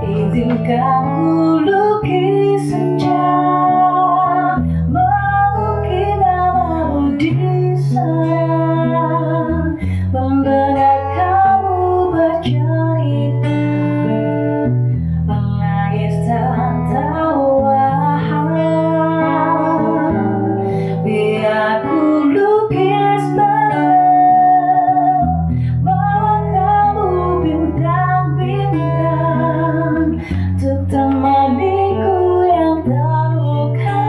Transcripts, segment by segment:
Izinkan ku lukis senja, mengukir namamu di sana, mendengar kamu bercerita, menangis tak tahu biar ku lukis bareng, bawa kamu bintang-bintang untuk temaniku yang terluka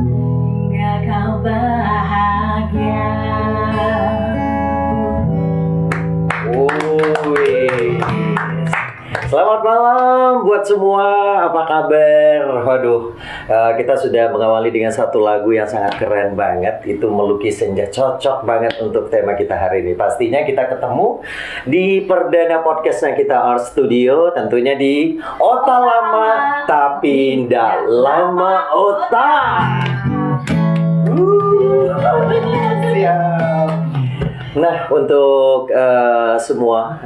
hingga kau bahagia. Selamat malam buat semua, apa kabar? Waduh, kita sudah mengawali dengan satu lagu yang sangat keren banget. Itu Melukis Senja, cocok banget untuk tema kita hari ini. Pastinya kita ketemu di perdana podcastnya kita Art Studio. Tentunya di Ota Lama Tapi Ndak Lama Ota. Siap. Nah, untuk semua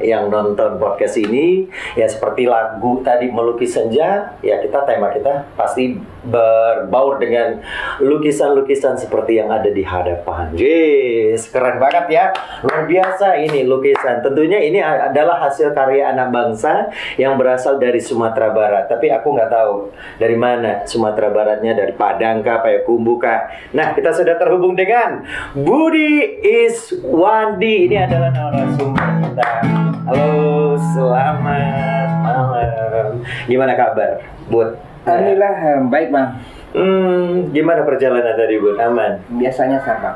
yang nonton podcast ini, ya seperti lagu tadi Melukis Senja, ya tema kita pasti berbaur dengan lukisan-lukisan seperti yang ada di hadapan. Yes, keren banget ya, luar biasa ini lukisan. Tentunya ini adalah hasil karya anak bangsa yang berasal dari Sumatera Barat. Tapi aku nggak tahu dari mana Sumatera Baratnya, dari Padang kah, Payakumbuh kah. Nah, kita sudah terhubung dengan Budi Iswandi. Ini adalah narasumber kita. Halo, selamat malam. Gimana kabar, Bud? Alhamdulillah baik bang. Gimana perjalanan tadi, Bud? Aman? Biasanya sama.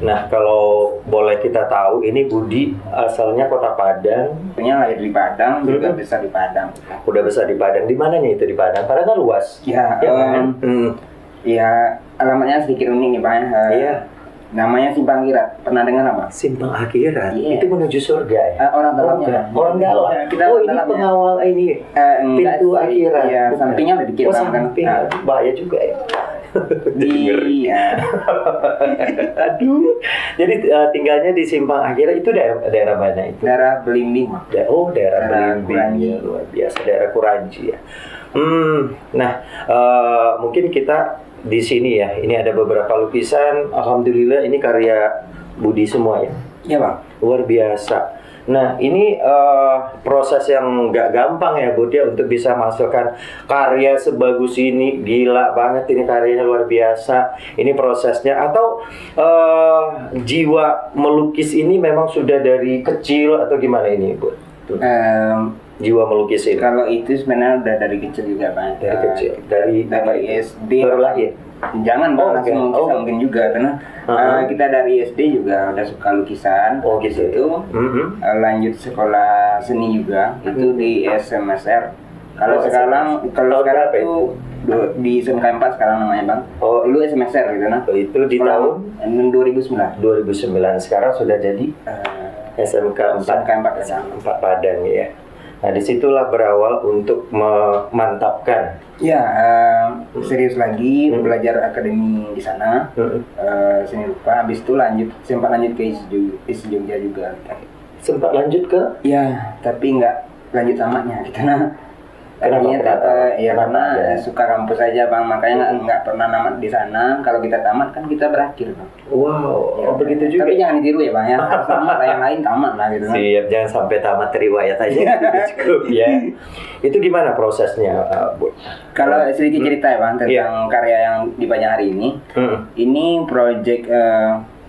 Nah, kalau boleh kita tahu, ini Budi asalnya Kota Padang. Punya lahir di Padang, juga besar di Padang. Udah besar di Padang. Di mananya itu di Padang? Padang kan luas. Ya, ya alamatnya sedikit unik nih bang. Iya. Namanya Simpang Akhirat. Pernah dengar apa? Simpang Akhirat. Iya. Itu menuju surga ya? Orang dalamnya. Orang dalam. Kita Oh, ini dalamnya. pengawal ini. Pintu akhirat. Iya, Bukan. sampingnya udah dikit Oh, banget kan. samping. Bahaya juga ya. Iya. Aduh. Jadi tinggalnya di Simpang Akhirat itu daerah mana itu? Daerah Belimbing. Daerah Belimbing. Kuranji. Ya, luar biasa, daerah Kuranji ya. Nah, mungkin kita di sini ya, ini ada beberapa lukisan. Alhamdulillah ini karya Budi semua ya. Iya bang. Luar biasa. Nah, ini proses yang nggak gampang ya, Bud ya, untuk bisa masukkan karya sebagus ini. Gila banget ini karyanya, luar biasa. Ini prosesnya, atau jiwa melukis ini memang sudah dari kecil atau gimana ini, Bud? Jiwa melukis ini. Kalau itu sebenarnya udah dari kecil juga bang. Dari kecil, dari SD. baru lahir. Jangan bang, langsung okay. lukisan mungkin juga karena kita dari SD juga udah suka lukisan. Oh gitu. Itu lanjut sekolah seni juga itu di SMSR. Kalau sekarang itu di SMK 4 sekarang namanya bang. Oh, dulu SMSR gitu nah. Itu di tahun 2009. 2009. Sekarang sudah jadi SMK 4 Padang ya. Nah, disitulah berawal untuk memantapkan. Ya, serius lagi belajar akademi di sana, seni rupa. Habis itu sempat lanjut ke ISI Jogja juga. Sempat lanjut ke? Ya, tapi nggak lanjut tamatnya gitu nah. Kenapa? Karena suka kampus aja bang, makanya nggak pernah namat di sana. Kalau kita tamat kan kita berakhir bang. Wow, Ya, begitu juga. Tapi jangan ditiru ya bang ya. Harus tamat lah, yang lain tamat lah gitu. Siap, jangan sampai tamat riwayat aja. Cukup ya. Itu gimana prosesnya, Bu? Kalau sedikit cerita ya bang tentang karya yang dipajang hari ini. Ini proyek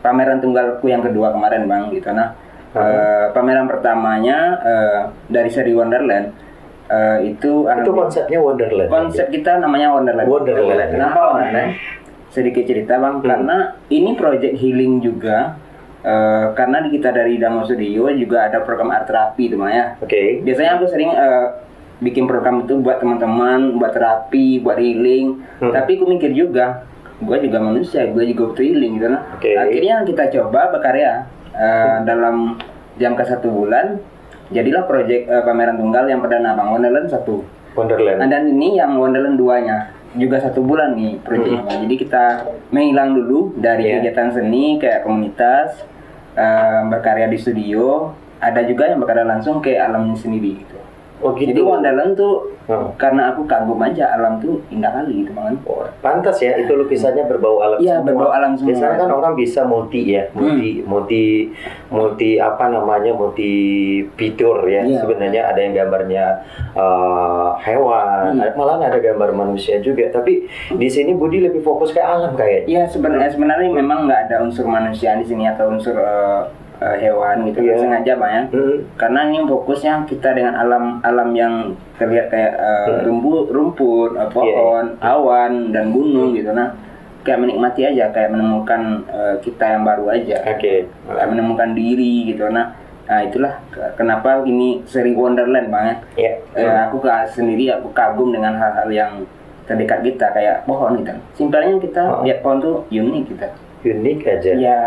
pameran tunggalku yang kedua kemarin bang gitu nah. Pameran pertamanya dari seri Wonderland. Itu konsepnya Wonderland. Konsep kita namanya Wonderland. Kenapa Wonderland? Sedikit cerita bang, karena ini project healing juga. Karena kita dari Dango Studio juga ada program art terapi itu ya. Oke. Biasanya aku sering bikin program itu buat teman-teman, buat terapi, buat healing. Tapi aku mikir juga, gue juga manusia, gue juga butuh healing gitu nah. Akhirnya kita coba berkarya dalam jangka 1 bulan. jadilah proyek pameran tunggal yang perdana Bang, Wonderland 1. Wonderland. Dan ini yang Wonderland 2-nya juga 1 bulan nih proyeknya. Bang. Jadi kita menghilang dulu dari kegiatan seni kayak komunitas, berkarya di studio, ada juga yang berkarya langsung ke alamnya sendiri gitu. Oh gitu. Jadi Wonderland tuh karena aku kagum aja alam tuh indah kali gitu Bang. Oh, pantas ya itu lukisannya berbau alam. Iya, berbau alam semua. Biasanya kan orang bisa multi apa namanya, multi fitur ya. Iya. Sebenarnya ada yang gambarnya hewan, malah ada gambar manusia juga. Tapi di sini Budi lebih fokus ke alam kayaknya. Iya, sebenarnya memang nggak ada unsur manusia di sini atau unsur hewan gitu, sengaja Bang ya. Karena ini fokusnya kita dengan alam yang terlihat kayak rumput, pohon, awan dan gunung gitu. Nah, kayak menikmati aja, kayak menemukan kita yang baru aja. Kayak menemukan diri gitu. Nah, itulah kenapa ini seri Wonderland Bang ya. Aku sendiri aku kagum dengan hal-hal yang terdekat kita kayak pohon gitu. Simpelnya kita lihat pohon tuh unik kita. Unik aja. Ya,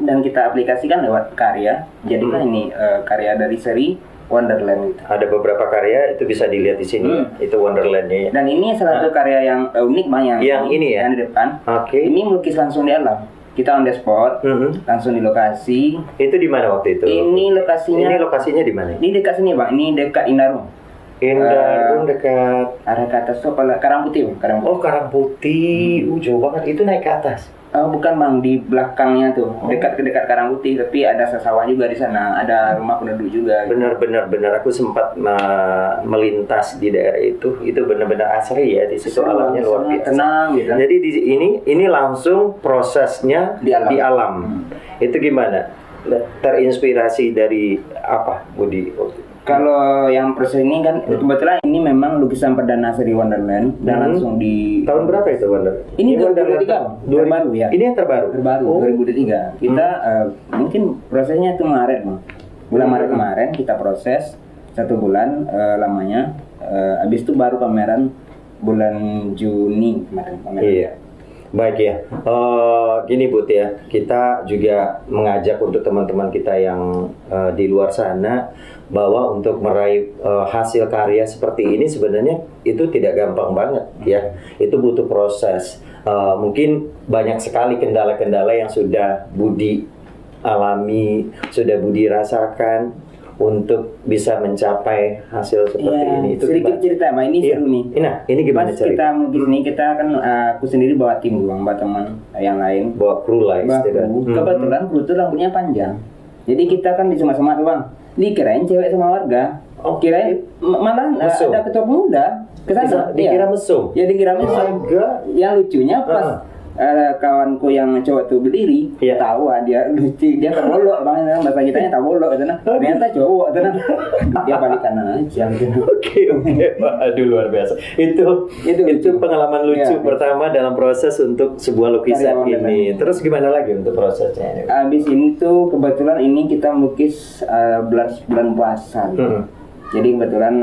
dan kita aplikasikan lewat karya. Jadilah ini karya dari seri Wonderland gitu. Ada beberapa karya itu bisa dilihat di sini. Itu Wonderlandnya. Dan ini salah satu karya yang unik Bang yang ini ya. Yang di depan. Ini melukis langsung di alam. Kita on the spot, langsung di lokasi. Itu di mana waktu itu? Ini lokasinya di mana? Ini dekat sini Bang. Ini dekat Indarung. Indarung dekat arah ke atas tuh Karang Putih Bang. Oh, Karang Putih. Jauh banget. Itu naik ke atas. Bukan Bang, di belakangnya tuh, dekat Karang Putih, tapi ada sawah juga di sana, ada rumah penduduk juga. Benar. Aku sempat melintas di daerah itu benar-benar asri ya, di situ alamnya luar biasa. Tenang gitu. Jadi di ini langsung prosesnya di alam. Itu gimana? Terinspirasi dari apa, Budi? Kalau yang proses ini kan kebetulan ini memang lukisan perdana seri Wonderland dan langsung di tahun berapa itu Wonderland? Ini 2023 terbaru ya. Ini yang terbaru. 2023. Kita mungkin prosesnya itu Maret Bang. Bulan Maret kemarin kita proses 1 bulan lamanya. Habis itu baru pameran bulan Juni kemarin pameran. Iya. Baik ya, gini Bud ya, kita juga mengajak untuk teman-teman kita yang di luar sana bahwa untuk meraih hasil karya seperti ini sebenarnya itu tidak gampang banget ya, itu butuh proses. Mungkin banyak sekali kendala-kendala yang sudah Budi alami, sudah Budi rasakan untuk bisa mencapai hasil seperti ini. Itu sedikit cerita Bang, ini seru nih. Nah, ini gimana cerita? Kita mungkin ini kita kan aku sendiri bawa tim Bang, bawa teman yang lain. Bawa kru lah istilahnya. Kebetulan kru itu rambutnya panjang. Jadi kita kan di semak-semak tuh Bang. Dikirain cewek sama warga. Kirain malah ada ketua pemuda kesana. Dikira mesum. Ya dikira mesum. Yang lucunya pas kawanku yang cowok tuh berdiri, tahu dia lucu, dia terbolok Bang, bahasa kitanya terbolok gitu nah. Ternyata cowok gitu nah. Dia balik kanan aja gitu. Oke. Aduh luar biasa. Itu pengalaman lucu pertama dalam proses untuk sebuah lukisan ini. Terus gimana lagi untuk prosesnya? Habis ini tuh kebetulan ini kita melukis bulan puasa gitu. Jadi kebetulan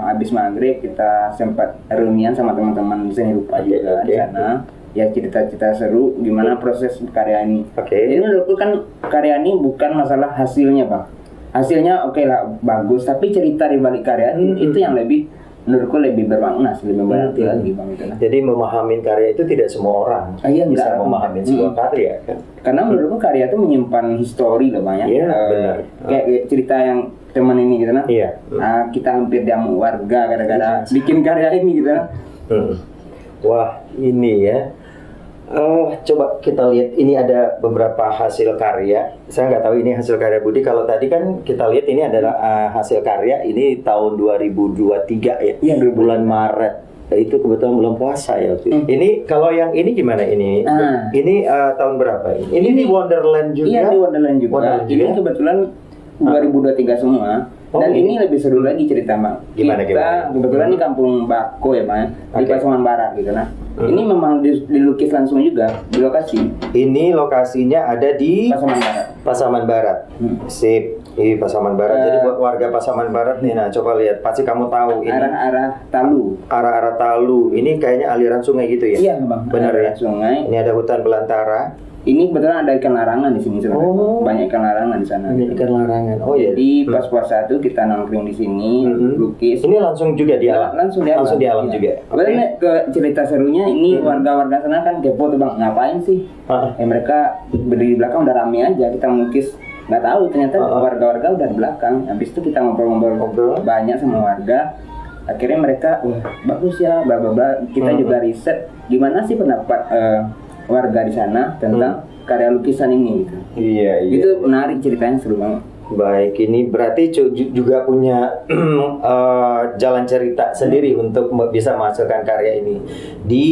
habis maghrib kita sempat reunian sama teman-teman seni rupa juga di sana. Ya cerita-cerita seru gimana proses karya ini. Jadi menurutku kan karya ini bukan masalah hasilnya Bang. Hasilnya oke lah bagus, tapi cerita di balik karya itu yang lebih menurutku lebih bermakna, lebih berarti lagi Bang itu. Jadi memahami karya itu tidak semua orang bisa memahami sebuah karya kan. Karena menurutku karya itu menyimpan histori loh Bang ya. Iya benar. Kayak cerita yang teman ini gitu nah. Kita hampir diamuk warga gara-gara bikin karya ini gitu nah. Wah ini ya. Coba kita lihat, ini ada beberapa hasil karya. Saya nggak tahu ini hasil karya Budi. Kalau tadi kan kita lihat ini adalah hasil karya ini tahun 2023 ya, bulan Maret. Itu kebetulan bulan puasa ya. Ini kalau yang ini gimana ini? Ini tahun berapa? Ini di Wonderland juga. Iya di Wonderland juga. Ini kebetulan 2023 semua. Dan ini lebih seru lagi cerita Bang. Gimana? Kebetulan di Kampung Bako ya Bang, di Pasaman Barat gitu nah. Ini memang dilukis langsung juga di lokasi. Ini lokasinya ada di Pasaman Barat. Sip. Pasaman Barat. Jadi buat warga Pasaman Barat nih, nah coba lihat, pasti kamu tahu ini arah Talu. Arah Talu. Ini kayaknya aliran sungai gitu ya? Iya Bang. Benar ya? Sungai. Ini ada hutan belantara. ini kebetulan ada ikan larangan di sini sebenarnya. Oh. Banyak ikan larangan di sana. Ini ikan larangan. Oh iya. Jadi pas puasa itu kita nongkrong di sini, lukis. Ini langsung juga di alam. Langsung di alam. Langsung di alam Iya. juga. Padahal ke cerita serunya ini warga-warga sana kan kepo tuh bang, ngapain sih? Mereka berdiri di belakang udah rame aja, kita melukis. Nggak tahu ternyata warga-warga udah di belakang. Habis itu kita ngobrol-ngobrol banyak sama warga. Akhirnya mereka, wah bagus ya, bla bla bla. Kita juga riset gimana sih pendapat warga di sana tentang karya lukisan ini gitu. Iya, iya. Itu menarik ceritanya, seru banget. Baik, ini berarti juga punya jalan cerita sendiri untuk bisa menghasilkan karya ini di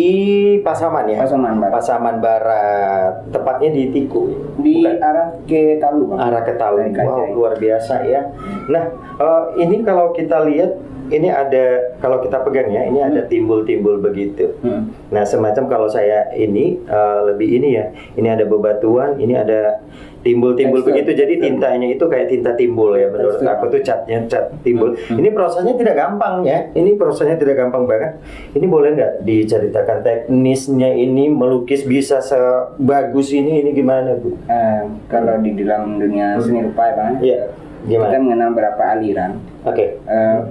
Pasaman ya? Pasaman Barat. Pasaman Barat, tepatnya di Tiku. Di Bukan? arah ke Talu bang. Arah ke Talu. Dari Kajai. Wow, luar biasa ya. Nah, ini kalau kita lihat, ini ada, kalau kita pegang ya, ini ada timbul-timbul begitu. Nah, semacam kalau saya ini lebih ini ya, ini ada bebatuan, ini ada timbul-timbul Tekstur. begitu. Jadi tintanya itu kayak tinta timbul ya, menurut Tekstur. aku tuh catnya cat timbul. Ini prosesnya tidak gampang ya, ini prosesnya tidak gampang banget. Ini boleh nggak diceritakan teknisnya ini melukis bisa sebagus ini gimana Bu? Kalau di dalam dunia seni rupa ya bang, Iya, kita gimana? mengenal beberapa aliran. Oke.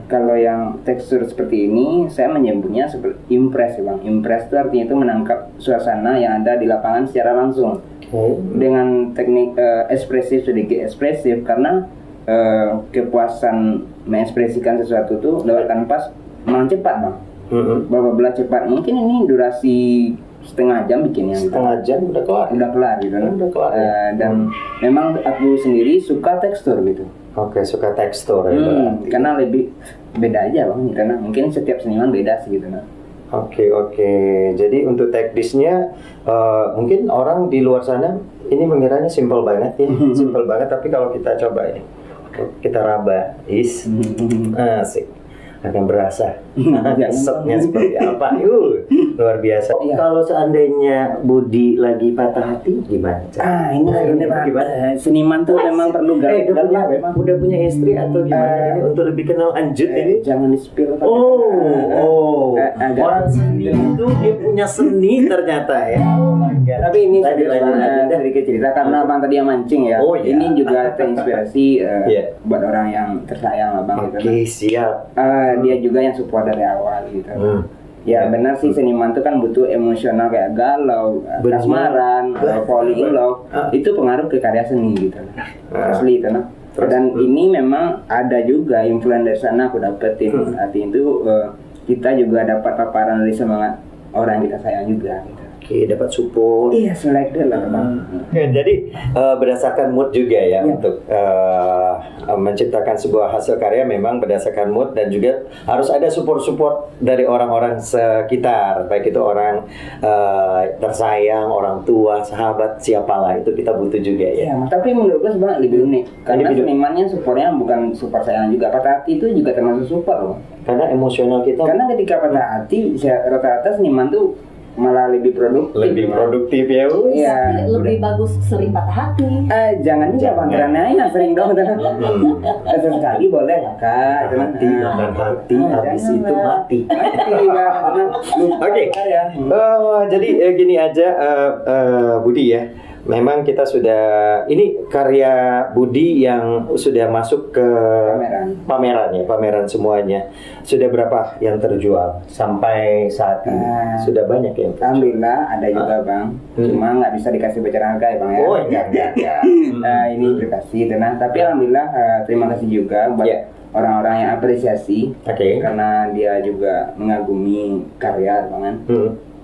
Kalau yang tekstur seperti ini, saya menyebutnya seperti impress ya bang. Impress itu artinya itu menangkap suasana yang ada di lapangan secara langsung dengan teknik ekspresif, sedikit ekspresif, karena kepuasan mengekspresikan sesuatu itu lewat kanvas memang cepat bang. Beberapa cepat, mungkin ini durasi setengah jam bikinnya gitu. Setengah jam udah kelar. Udah kelar gitu kan. Udah kelar, ya. Dan memang aku sendiri suka tekstur gitu. Oke, suka tekstur ya berarti. Karena lebih beda aja bang, karena mungkin setiap seniman beda sih gitu nah. Oke. Jadi untuk teknisnya mungkin orang di luar sana ini mengiranya simpel banget ya, simpel banget. Tapi kalau kita coba ini, kita raba, asik, akan berasa kesetnya seperti apa. Luar biasa. Iya. Kalau seandainya Budi lagi patah hati gimana? Ini sebenarnya Pak, seniman tuh memang perlu memang udah punya istri atau gimana ini untuk lebih kenal lanjut ini? jangan di-spill Pak. Agak- Orang seni itu dia punya seni ternyata ya. Oh my God. Tapi ini Lanjut. sedikit cerita karena abang tadi yang mancing ya. Oh, iya. Ini juga terinspirasi Iya. buat orang yang tersayang lah bang. Oke, siap. Dia juga yang support dari awal gitu. Ya benar sih, seniman itu kan butuh emosional kayak galau, Benar. kasmaran, falling in love. Itu pengaruh ke karya seni gitu. Asli itu nah. Dan ini memang ada juga influence dari sana aku dapetin. Artinya itu kita juga dapat paparan dari semangat orang yang kita sayang juga gitu. Oke, dapat support. Iya, selek deh lah bang. Ya, jadi berdasarkan mood juga ya untuk menciptakan sebuah hasil karya memang berdasarkan mood dan juga harus ada support dari orang-orang sekitar, baik itu orang tersayang, orang tua, sahabat, siapalah itu kita butuh juga ya. Ya, tapi menurut gue sebenarnya lebih unik karena senimannya supportnya bukan support sayang juga, patah hati itu juga termasuk support loh. Karena emosional kita Karena ketika patah hati, rata-rata seniman tuh malah lebih produktif. ya. Iya. Tapi lebih bagus sering patah hati. Jangan juga bang, karena yang sering dong. Sekali boleh lah kak. Hati, nonton hati, habis jangan itu lah. mati. Oke. Jadi gini aja Budi ya. Memang kita sudah, ini karya Budi yang sudah masuk ke pameran semuanya. Sudah berapa yang terjual sampai saat ini? Sudah banyak yang terjual. Alhamdulillah ada juga bang. Cuma nggak bisa dikasih bocoran harga ya bang ya. Oh enggak. Ini dikasih tenang. Tapi alhamdulillah terima kasih juga buat orang-orang yang apresiasi. Karena dia juga mengagumi karya bang kan.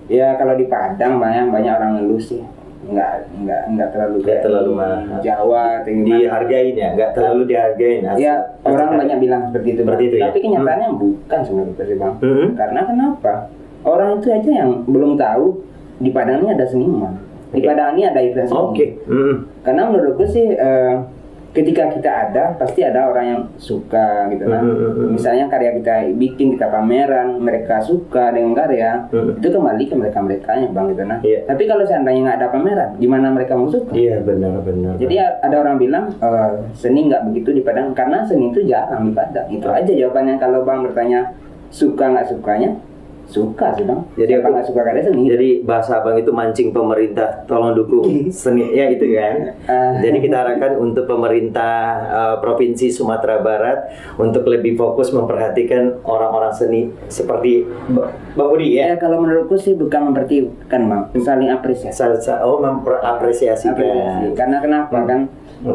Ya kalau di Padang banyak orang ngeluh sih. Nggak terlalu mahal. Jawa Dihargain ya, nggak terlalu dihargain. Ya orang banyak bilang seperti itu. Ya? Tapi kenyataannya bukan sebenarnya sih bang. Karena kenapa? Orang itu aja yang belum tahu di Padang ini ada seniman. Di Padang ini ada event seni. Karena menurutku sih ketika kita ada pasti ada orang yang suka gitu kan. Misalnya karya kita bikin, kita pameran, mereka suka dengan karya, itu kembali ke mereka-merekanya bang gitu nah. Tapi kalau seandainya nggak ada pameran, gimana mereka mau suka? Iya benar. Jadi ada orang bilang seni nggak begitu di Padang karena seni itu jarang di Padang. Itu aja jawabannya kalau bang bertanya suka nggak sukanya. Suka sih bang. Jadi Siapa nggak suka karya seni? Jadi bahasa abang itu mancing pemerintah, tolong dukung seni, ya gitu kan. Jadi kita arahkan untuk pemerintah provinsi Sumatera Barat untuk lebih fokus memperhatikan orang-orang seni seperti Bang Budi ya. Ya kalau menurutku sih bukan memperhatikan bang, saling apresiasi. Mengapresiasi kan. Karena kenapa kan?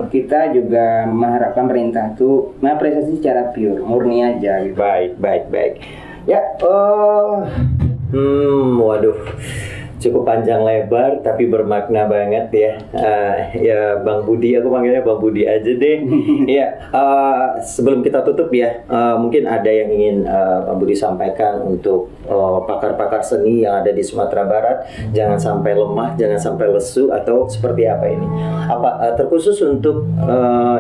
Kita juga mengharapkan pemerintah tuh mengapresiasi secara pure, murni aja gitu. Baik. Ya, waduh, cukup panjang lebar tapi bermakna banget ya. Ya Bang Budi, aku panggilnya Bang Budi aja deh. Ya, sebelum kita tutup ya, mungkin ada yang ingin Bang Budi sampaikan untuk pakar-pakar seni yang ada di Sumatera Barat. Jangan sampai lemah, jangan sampai lesu atau seperti apa ini? Apa terkhusus untuk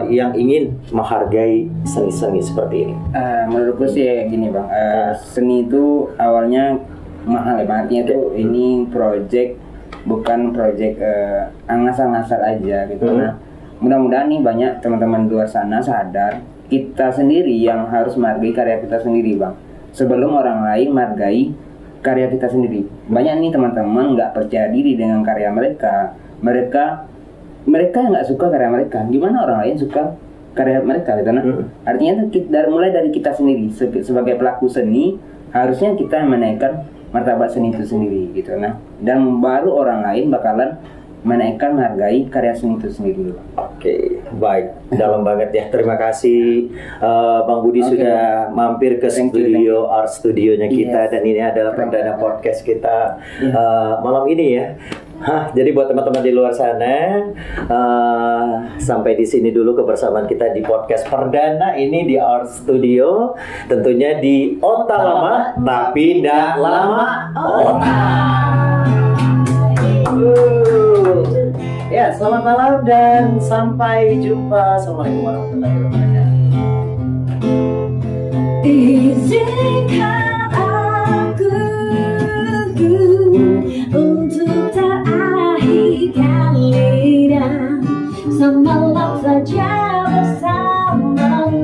yang ingin menghargai seni-seni seperti ini? Menurutku sih gini bang, seni itu awalnya mahal ya, artinya tuh ini project bukan project ngasal-ngasal aja gitu. Nah mudah-mudahan nih banyak teman-teman di luar sana sadar kita sendiri yang harus menghargai karya kita sendiri bang, sebelum orang lain menghargai karya kita sendiri. Banyak nih teman-teman nggak percaya diri dengan karya mereka yang nggak suka karya mereka, gimana orang lain suka karya mereka gitu. Nah artinya tuh mulai dari kita sendiri sebagai pelaku seni harusnya kita menaikkan martabat seni itu sendiri gitu. Nah dan baru orang lain bakalan menaikkan menghargai karya seni itu sendiri. Oke, baik, dalam banget ya. Terima kasih Bang Budi sudah mampir ke studio art studionya kita. Dan ini adalah perdana podcast kita malam ini ya. Jadi buat teman-teman di luar sana, sampai di sini dulu kebersamaan kita di podcast perdana ini di Art Studio. Tentunya di Otak Lama tapi tidak lama otak. Ya, selamat malam dan sampai jumpa. Assalamualaikum warahmatullahi wabarakatuh. Izinkan aku untuk terakhir kali dan semalam saja bersamamu.